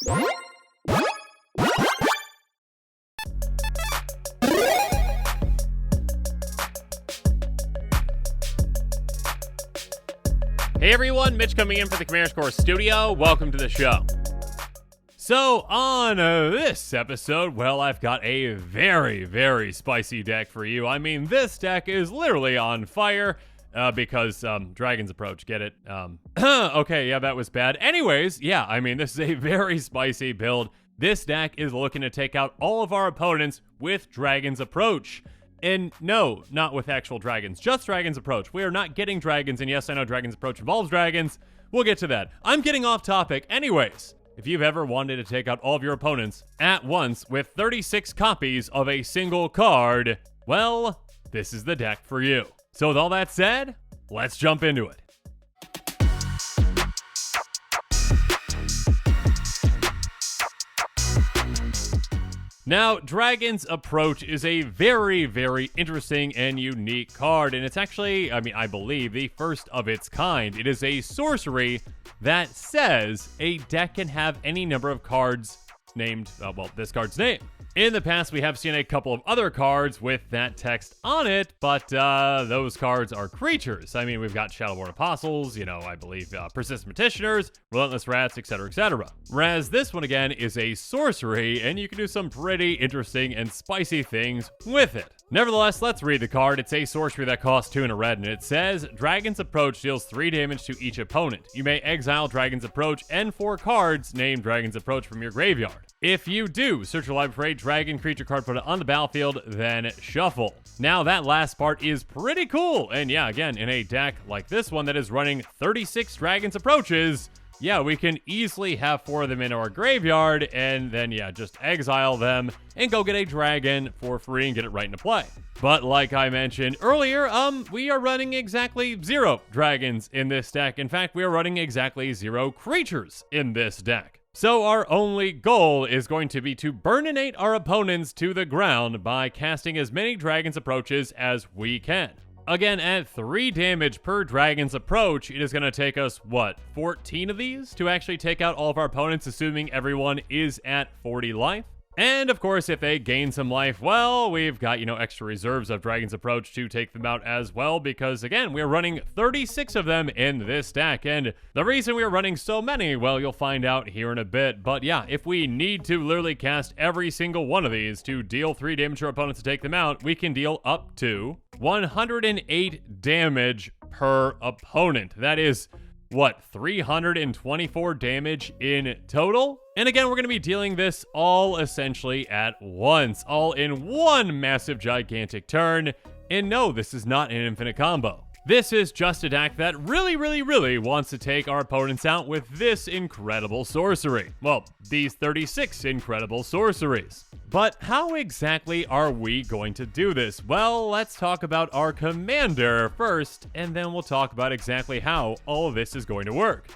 Hey everyone, Mitch coming in for the Commander Score Studio. Welcome to the show. So on this episode, well, I've got a very, very spicy deck for you. I mean, this deck is literally on fire because Dragon's Approach, get it? Okay, yeah, that was bad. Anyways, yeah, I mean, this is a very spicy build. This deck is looking to take out all of our opponents with Dragon's Approach. And no, not with actual dragons, just Dragon's Approach. We are not getting dragons, and yes, I know Dragon's Approach involves dragons. We'll get to that. I'm getting off topic. Anyways, if you've ever wanted to take out all of your opponents at once with 36 copies of a single card, well, this is the deck for you. So with all that said, let's jump into it. Now, Dragon's Approach is a very, very interesting and unique card, and it's actually, I believe, the first of its kind. It is a sorcery that says a deck can have any number of cards named, this card's name. In the past, we have seen a couple of other cards with that text on it, but those cards are creatures. I mean, we've got Shadowborn Apostles, I believe Persistent Petitioners, Relentless Rats, etc., etc. Whereas this one, again, is a sorcery, and you can do some pretty interesting and spicy things with it. Nevertheless, let's read the card. It's a sorcery that costs 2 and a red, and it says, Dragon's Approach deals 3 damage to each opponent. You may exile Dragon's Approach and 4 cards named Dragon's Approach from your graveyard. If you do, search your library for a dragon creature card, put it on the battlefield, then shuffle. Now, that last part is pretty cool, and yeah, again, in a deck like this one that is running 36 Dragon's Approaches, yeah, we can easily have 4 of them in our graveyard, and then, yeah, just exile them and go get a dragon for free and get it right into play. But like I mentioned earlier, we are running exactly 0 dragons in this deck. In fact, we are running exactly 0 creatures in this deck. So our only goal is going to be to burninate our opponents to the ground by casting as many Dragon's Approaches as we can. Again, at 3 damage per Dragon's Approach, it is going to take us, 14 of these to actually take out all of our opponents, assuming everyone is at 40 life. And of course, if they gain some life, well, we've got, extra reserves of Dragon's Approach to take them out as well, because again, we're running 36 of them in this deck. And the reason we're running so many, well, you'll find out here in a bit. But yeah, if we need to literally cast every single one of these to deal 3 damage to our opponents to take them out, we can deal up to 108 damage per opponent. That is 324 damage in total? And again, we're going to be dealing this all essentially at once, all in one massive gigantic turn. And no, this is not an infinite combo. This is just a deck that really wants to take our opponents out with this incredible sorcery. Well, these 36 incredible sorceries. But how exactly are we going to do this? Well, let's talk about our commander first, and then we'll talk about exactly how all of this is going to work.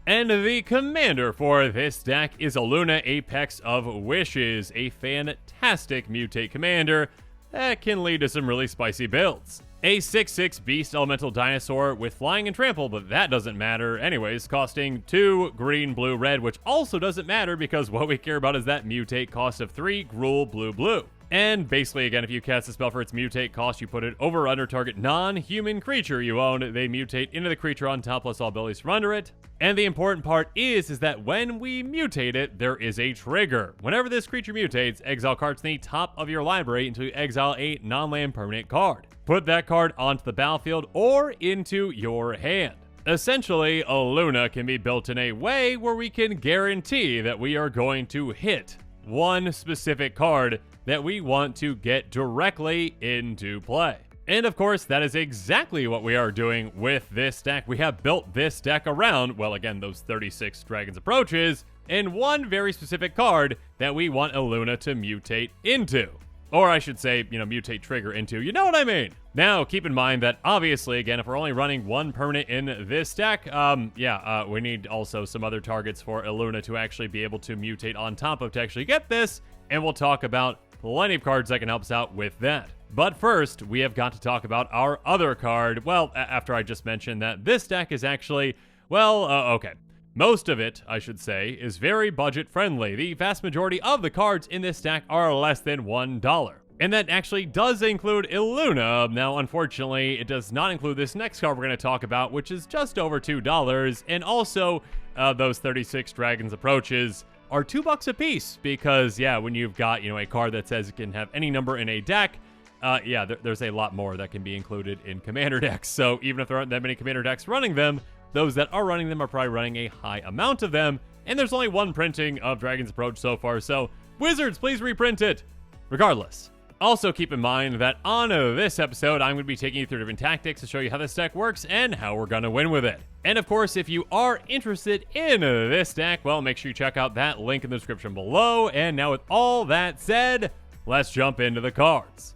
And the commander for this deck is Aluna, Apex of Wishes, a fantastic mutate commander that can lead to some really spicy builds. A 6/6 beast elemental dinosaur with flying and trample, but that doesn't matter anyways, costing 2 green, blue, red, which also doesn't matter because what we care about is that mutate cost of 3 Gruul, blue, blue. And basically, again, if you cast a spell for its mutate cost, you put it over or under target non-human creature you own. They mutate into the creature on top plus all abilities from under it. And the important part is that when we mutate it, there is a trigger. Whenever this creature mutates, exile cards from the top of your library until you exile a non-land permanent card. Put that card onto the battlefield or into your hand. Essentially, Aluna can be built in a way where we can guarantee that we are going to hit one specific card that we want to get directly into play. And of course, that is exactly what we are doing with this deck. We have built this deck around, well, again, those 36 Dragon's Approaches, and one very specific card that we want Aluna to mutate into. Or I should say, mutate trigger into, you know what I mean? Now, keep in mind that obviously, again, if we're only running one permanent in this deck, we need also some other targets for Aluna to actually be able to mutate on top of to actually get this, and we'll talk about plenty of cards that can help us out with that. But first, we have got to talk about our other card. Well, after I just mentioned that this deck is actually, well, okay. Most of it, I should say, is very budget friendly. The vast majority of the cards in this deck are less than $1. And that actually does include Illuna. Now, unfortunately, it does not include this next card we're going to talk about, which is just over $2. And also, those 36 Dragons Approaches are $2 a piece because, yeah, when you've got, a card that says it can have any number in a deck, there's a lot more that can be included in Commander decks. So even if there aren't that many Commander decks running them, those that are running them are probably running a high amount of them, and there's only one printing of Dragon's Approach so far, so Wizards, please reprint it. Regardless, also keep in mind that on this episode, I'm going to be taking you through different tactics to show you how this deck works and how we're going to win with it. And of course, if you are interested in this deck, well, make sure you check out that link in the description below. And now with all that said, let's jump into the cards.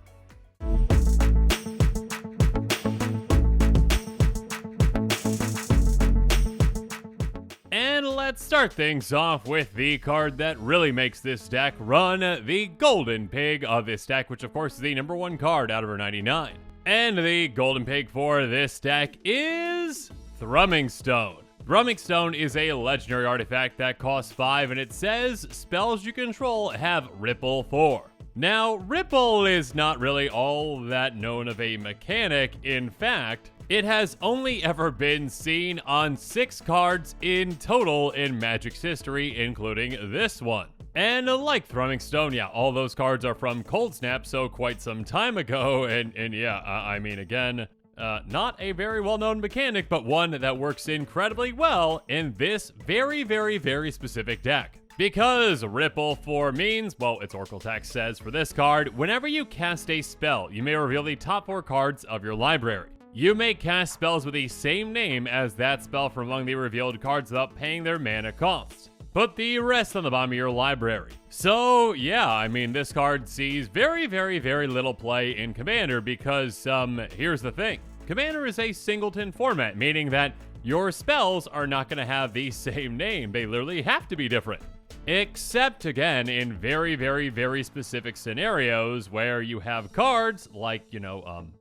And let's start things off with the card that really makes this deck run, the Golden Pig of this deck, which of course is the number 1 card out of our 99. And the Golden Pig for this deck is Thrumming Stone. Thrumming Stone is a legendary artifact that costs 5, and it says spells you control have Ripple 4. Now, Ripple is not really all that known of a mechanic. In fact, it has only ever been seen on 6 cards in total in Magic's history, including this one. And like Thrumming Stone, yeah, all those cards are from Cold Snap, so quite some time ago, and yeah, I mean, again, not a very well-known mechanic, but one that works incredibly well in this very, very, very specific deck. Because Ripple 4 means, well, its Oracle text says for this card, whenever you cast a spell, you may reveal the top 4 cards of your library. You may cast spells with the same name as that spell from among the revealed cards without paying their mana cost. Put the rest on the bottom of your library. So, yeah, I mean, this card sees very, very, very little play in Commander because, here's the thing. Commander is a singleton format, meaning that your spells are not going to have the same name. They literally have to be different. Except, again, in very, very, very specific scenarios where you have cards like,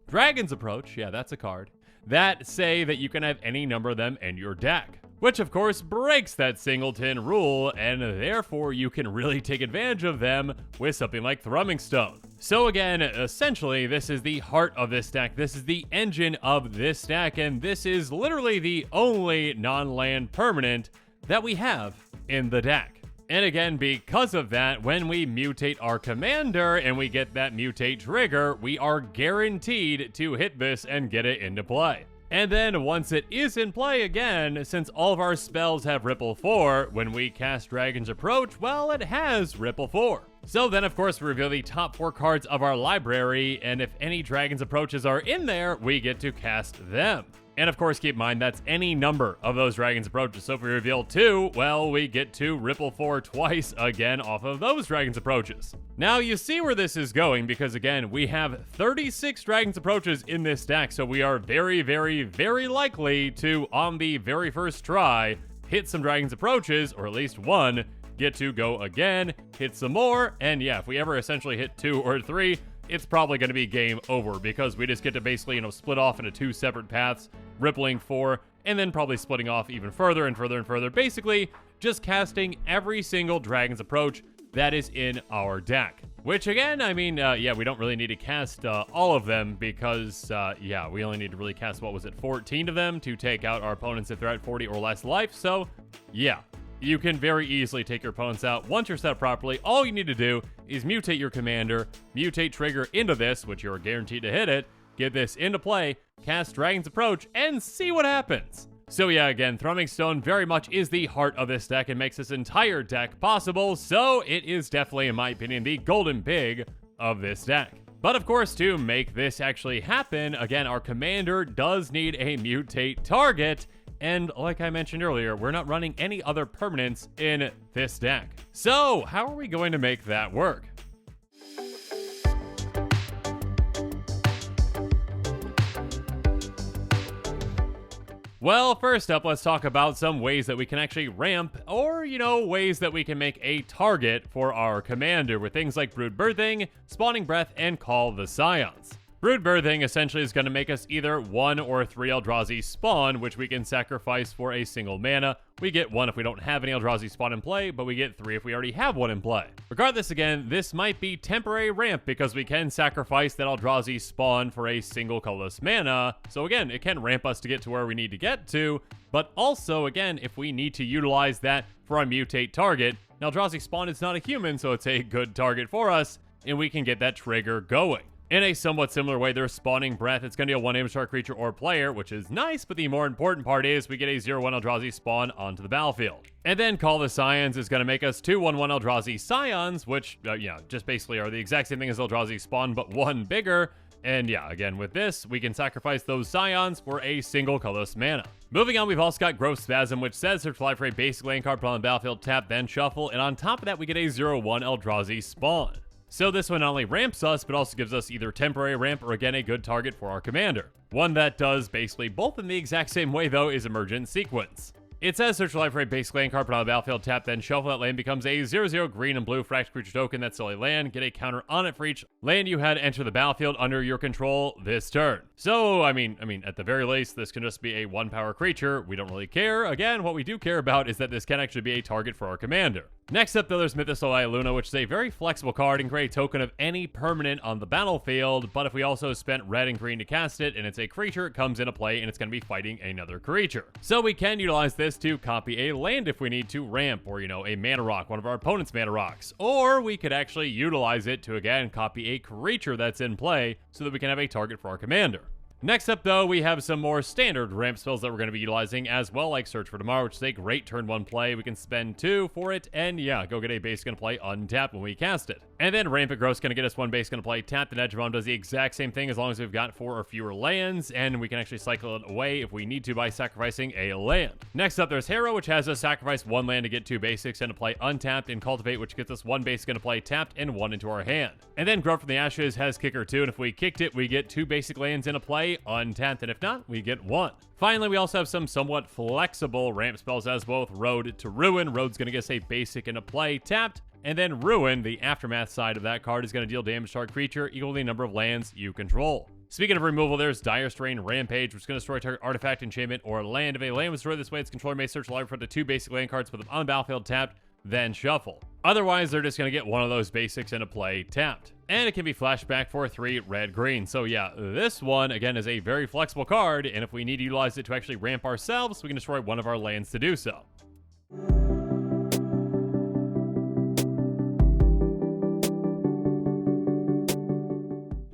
Dragon's Approach, yeah, that's a card, that say that you can have any number of them in your deck. Which, of course, breaks that singleton rule, and therefore you can really take advantage of them with something like Thrumming Stone. So again, essentially, this is the heart of this deck. This is the engine of this deck, and this is literally the only non-land permanent that we have in the deck. And again, because of that, when we mutate our commander and we get that mutate trigger, we are guaranteed to hit this and get it into play. And then once it is in play again, since all of our spells have Ripple 4, when we cast Dragon's Approach, well, it has Ripple 4. So then, of course, we reveal the top 4 cards of our library, and if any Dragon's Approaches are in there, we get to cast them. And of course, keep in mind, that's any number of those Dragon's Approaches. So if we reveal 2, well, we get to Ripple 4 twice again off of those Dragon's Approaches. Now, you see where this is going, because again, we have 36 Dragon's Approaches in this deck, so we are very, very, very likely to, on the very first try, hit some Dragon's Approaches, or at least one, get to go again, hit some more, and yeah, if we ever essentially hit 2 or 3, it's probably going to be game over because we just get to basically, split off into 2 separate paths, rippling 4, and then probably splitting off even further and further and further. Basically, just casting every single Dragon's Approach that is in our deck. Which again, I mean, yeah, we don't really need to cast all of them because, yeah, we only need to really cast, 14 of them to take out our opponents if they're at 40 or less life. So, yeah. You can very easily take your opponents out. Once you're set up properly, all you need to do is mutate your commander, mutate trigger into this, which you're guaranteed to hit it, get this into play, cast Dragon's Approach, and see what happens. So yeah, again, Thrumming Stone very much is the heart of this deck and makes this entire deck possible, so it is definitely, in my opinion, the Golden Pig of this deck. But of course, to make this actually happen, again, our commander does need a mutate target. And like I mentioned earlier, we're not running any other permanents in this deck. So how are we going to make that work? Well, first up, let's talk about some ways that we can actually ramp, or, ways that we can make a target for our commander with things like Brood Birthing, Spawning Breath, and Call the Scions. Brood Birthing essentially is going to make us either 1 or 3 Eldrazi spawn, which we can sacrifice for a single mana. We get 1 if we don't have any Eldrazi spawn in play, but we get 3 if we already have 1 in play. Regardless, again, this might be temporary ramp because we can sacrifice that Eldrazi spawn for a single colorless mana. So again, it can ramp us to get to where we need to get to, but also, again, if we need to utilize that for a mutate target, now Eldrazi spawn is not a human, so it's a good target for us, and we can get that trigger going. In a somewhat similar way, there's Spawning Breath. It's going to be a 1 image target creature or player, which is nice, but the more important part is we get a 0/1 Eldrazi spawn onto the battlefield. And then Call the Scions is going to make us 2/1/1 Eldrazi Scions, which, just basically are the exact same thing as Eldrazi spawn, but 1 bigger. And yeah, again, with this, we can sacrifice those Scions for a single colorless mana. Moving on, we've also got Growth Spasm, which says search for life for a basic land card, put on the battlefield, tap, then shuffle. And on top of that, we get a 0/1 Eldrazi spawn. So this one not only ramps us, but also gives us either temporary ramp or again a good target for our commander. One that does basically both in the exact same way though is Emergent Sequence. It says search for life for a basic land card, put on the battlefield, tap, then shuffle. That land becomes a 0/0 green and blue fractured creature token that's still a land. Get a counter on it for each land you had enter the battlefield under your control this turn. So, I mean, at the very least, this can just be a 1-power creature. We don't really care. Again, what we do care about is that this can actually be a target for our commander. Next up, though, there's Mythos Luna, which is a very flexible card and create a token of any permanent on the battlefield, but if we also spent red and green to cast it, and it's a creature, it comes into play, and it's going to be fighting another creature. So we can utilize this to copy a land if we need to ramp, or, a mana rock, one of our opponent's mana rocks. Or we could actually utilize it to, again, copy a creature that's in play, so that we can have a target for our commander. Next up, though, we have some more standard ramp spells that we're going to be utilizing as well, like Search for Tomorrow, which is a great turn 1 play. We can spend 2 for it, and yeah, go get a base going to play untapped when we cast it. And then Rampant Growth is going to get us 1 base going to play tapped, and Edge of Bone does the exact same thing as long as we've got 4 or fewer lands, and we can actually cycle it away if we need to by sacrificing a land. Next up, there's Harrow, which has us sacrifice 1 land to get 2 basics and to play untapped, and Cultivate, which gets us 1 base going to play tapped and 1 into our hand. And then Grow from the Ashes has Kicker 2, and if we kicked it, we get 2 basic lands in a play untapped, and if not, we get 1. Finally, we also have some somewhat flexible ramp spells as both Road to Ruin. Road's going to get us a basic into play tapped, and then Ruin, the aftermath side of that card, is going to deal damage to our creature equal to the number of lands you control. Speaking of removal, there's Dire Strain Rampage, which is going to destroy target artifact, enchantment, or land. If a land was destroyed this way, its controller may search the library for the 2 basic land cards, put them on the battlefield tapped, then shuffle. Otherwise, they're just going to get 1 of those basics into play tapped. And it can be flashback for 3 red-green. So yeah, this one, again, is a very flexible card, and if we need to utilize it to actually ramp ourselves, we can destroy 1 of our lands to do so.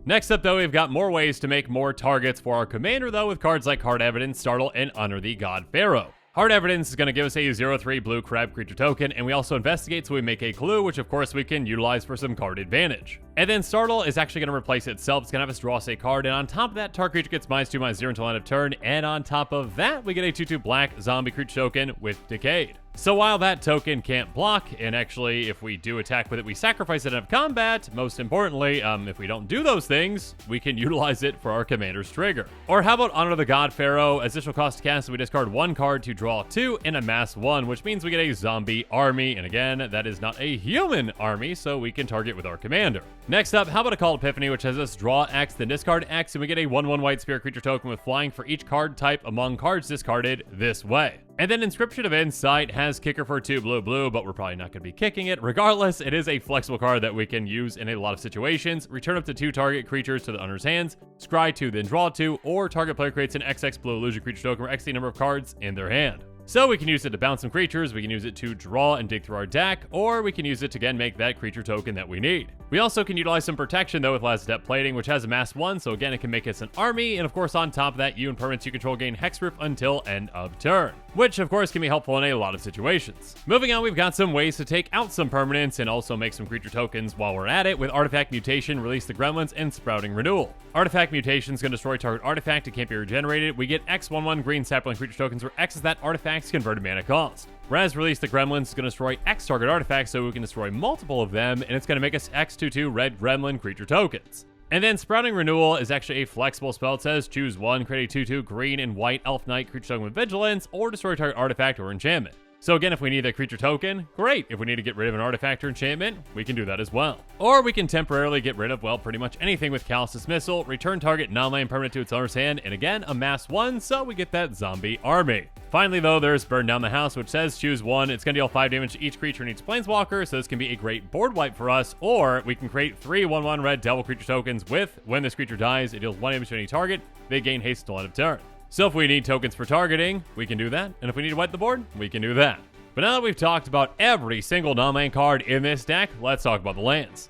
Next up, though, we've got more ways to make more targets for our commander, though, with cards like Hard Evidence, Startle, and Honor the God Pharaoh. Hard Evidence is going to give us a 0/3 blue crab creature token, and we also investigate, so we make a clue, which of course we can utilize for some card advantage. And then Startle is actually going to replace itself. It's going to have us draw us a card, and on top of that, target creature gets -2/-0 until end of turn, and on top of that, we get a 2/2 black zombie creature token with Decayed. So while that token can't block, and actually if we do attack with it, we sacrifice it out of combat, most importantly, if we don't do those things, we can utilize it for our commander's trigger. Or how about Honor the God Pharaoh? Additional cost to cast, we discard 1 card to draw 2 and amass 1, which means we get a zombie army, and again, that is not a human army, so we can target with our commander. Next up, how about Occult Epiphany, which has us draw X, then discard X, and we get a 1/1 white spirit creature token with flying for each card type among cards discarded this way. And then Inscription of Insight has Kicker for 2 blue, but we're probably not going to be kicking it. Regardless, it is a flexible card that we can use in a lot of situations. Return up to 2 target creatures to the owner's hands, scry 2, then draw 2, or target player creates an XX blue illusion creature token where X the number of cards in their hand. So we can use it to bounce some creatures, we can use it to draw and dig through our deck, or we can use it to again make that creature token that we need. We also can utilize some protection though with Last Step Plating, which has amass 1, so again it can make us an army, and of course on top of that, you and permanents you control gain Hexproof until end of turn, which of course can be helpful in a lot of situations. Moving on, we've got some ways to take out some permanents and also make some creature tokens while we're at it with Artifact Mutation, Release the Gremlins, and Sprouting Renewal. Artifact Mutation is going to destroy target artifact, it can't be regenerated. We get X/1/1 green sapling creature tokens where X is that artifact's converted mana cost. Whereas Release the Gremlins is going to destroy X target artifacts, so we can destroy multiple of them, and it's going to make us X/2/2 red gremlin creature tokens. And then Sprouting Renewal is actually a flexible spell. It says choose one, create a 2/2 green and white elf knight creature token with vigilance, or destroy target artifact or enchantment. So again, if we need a creature token, great. If we need to get rid of an artifact or enchantment, we can do that as well. Or we can temporarily get rid of, well, pretty much anything with Callous Dismissal, return target non-land permanent to its owner's hand, and again, amass one, so we get that zombie army. Finally, though, there's Burn Down the House, which says choose one. It's going to deal 5 damage to each creature and each planeswalker, so this can be a great board wipe for us. Or we can create 3 1/1 red devil creature tokens with, when this creature dies, it deals 1 damage to any target. They gain haste until end of turn. So if we need tokens for targeting, we can do that. And if we need to wipe the board, we can do that. But now that we've talked about every single non-land card in this deck, let's talk about the lands.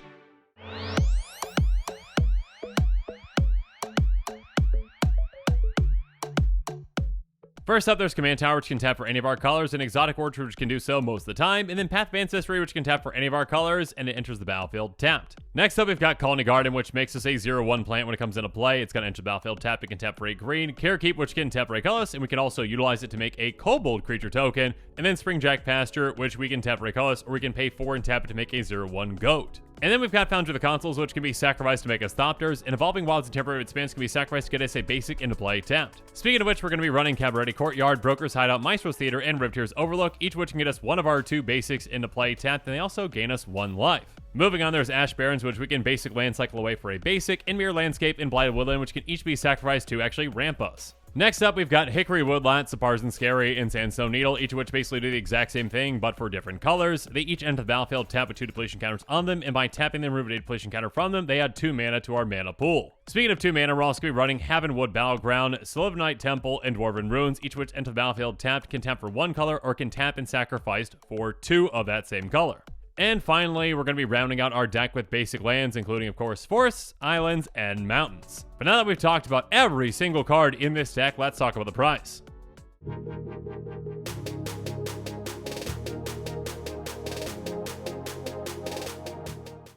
First up, there's Command Tower, which can tap for any of our colors, and Exotic Orchard, which can do so most of the time, and then Path of Ancestry, which can tap for any of our colors, and it enters the battlefield tapped. Next up, we've got Colony Garden, which makes us a 0/1 plant when it comes into play. It's going to enter the battlefield tapped. It can tap for a green. Carekeep, which can tap for a colorless, and we can also utilize it to make a Kobold creature token, and then Springjack Pasture, which we can tap for a colorless, or we can pay 4 and tap it to make a 0/1 goat. And then we've got Foundry of the Consoles, which can be sacrificed to make us Thopters, and Evolving Wilds and Temporary Expanse can be sacrificed to get us a basic into play tapped. Speaking of which, we're going to be running Cabaret Courtyard, Broker's Hideout, Maestro's Theater, and Riveteer's Overlook, each of which can get us one of our 2 basics into play tapped, and they also gain us 1 life. Moving on, there's Ash Barrens, which we can basic land cycle away for a basic, and Mirror Landscape and Blighted Woodland, which can each be sacrificed to actually ramp us. Next up, we've got Hickory Woodlot, Sapar's Scary, and Sandstone Needle, each of which basically do the exact same thing, but for different colors. They each enter the battlefield tapped with 2 depletion counters on them, and by tapping them, remove a depletion counter from them, they add 2 mana to our mana pool. Speaking of 2 mana, we're also going to be running Havenwood Battleground, Sylvanite Temple, and Dwarven Ruins, each of which enter the battlefield tapped, can tap for 1 color, or can tap and sacrifice for 2 of that same color. And finally, we're going to be rounding out our deck with basic lands, including, of course, forests, islands, and mountains. But now that we've talked about every single card in this deck, let's talk about the price.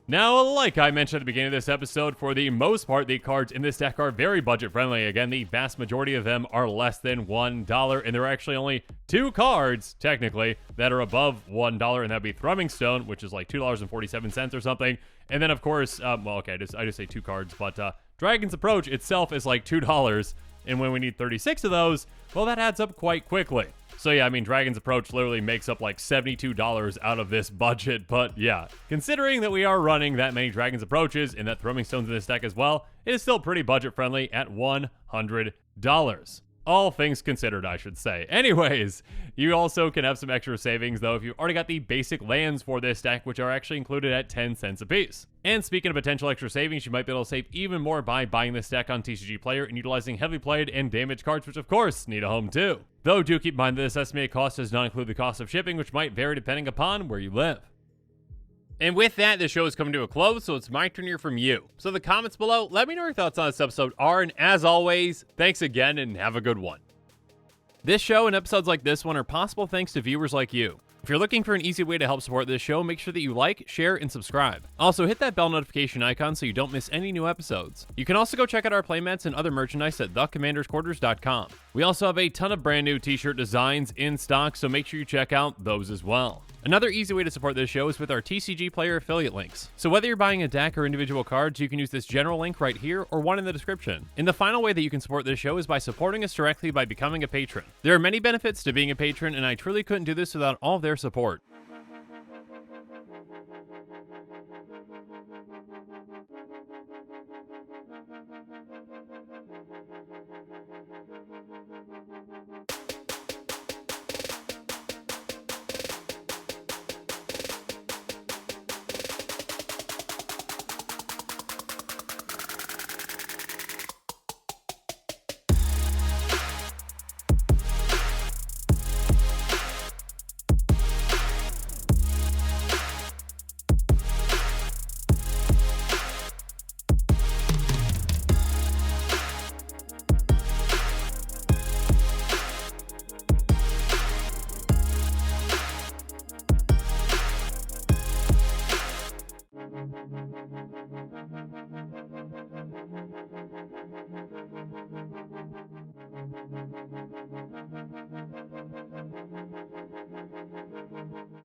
Now, like I mentioned at the beginning of this episode, for the most part, the cards in this deck are very budget-friendly. Again, the vast majority of them are less than $1, and there are actually only 2 cards, technically, that are above $1, and that'd be Thrumming Stone, which is like $2.47 or something. And then, of course, well, okay, I just say 2 cards, but Dragon's Approach itself is like $2, and when we need 36 of those, well, that adds up quite quickly. So yeah, I mean, Dragon's Approach literally makes up like $72 out of this budget, but yeah, considering that we are running that many Dragon's Approaches and that Thrumming Stones in this deck as well, it is still pretty budget-friendly at $100. All things considered, I should say. Anyways, you also can have some extra savings, though, if you've already got the basic lands for this deck, which are actually included at 10 cents a piece. And speaking of potential extra savings, you might be able to save even more by buying this deck on TCG Player and utilizing heavily played and damaged cards, which of course need a home too. Though do keep in mind that this estimated cost does not include the cost of shipping, which might vary depending upon where you live. And with that, the show is coming to a close, so it's my turn to hear from you. So the comments below, let me know your thoughts on this episode are, and as always, thanks again and have a good one. This show and episodes like this one are possible thanks to viewers like you. If you're looking for an easy way to help support this show, make sure that you like, share, and subscribe. Also, hit that bell notification icon so you don't miss any new episodes. You can also go check out our playmats and other merchandise at thecommandersquarters.com. We also have a ton of brand new t-shirt designs in stock, so make sure you check out those as well. Another easy way to support this show is with our TCG Player affiliate links. So whether you're buying a deck or individual cards, you can use this general link right here or one in the description. And the final way that you can support this show is by supporting us directly by becoming a patron. There are many benefits to being a patron, and I truly couldn't do this without all of their support.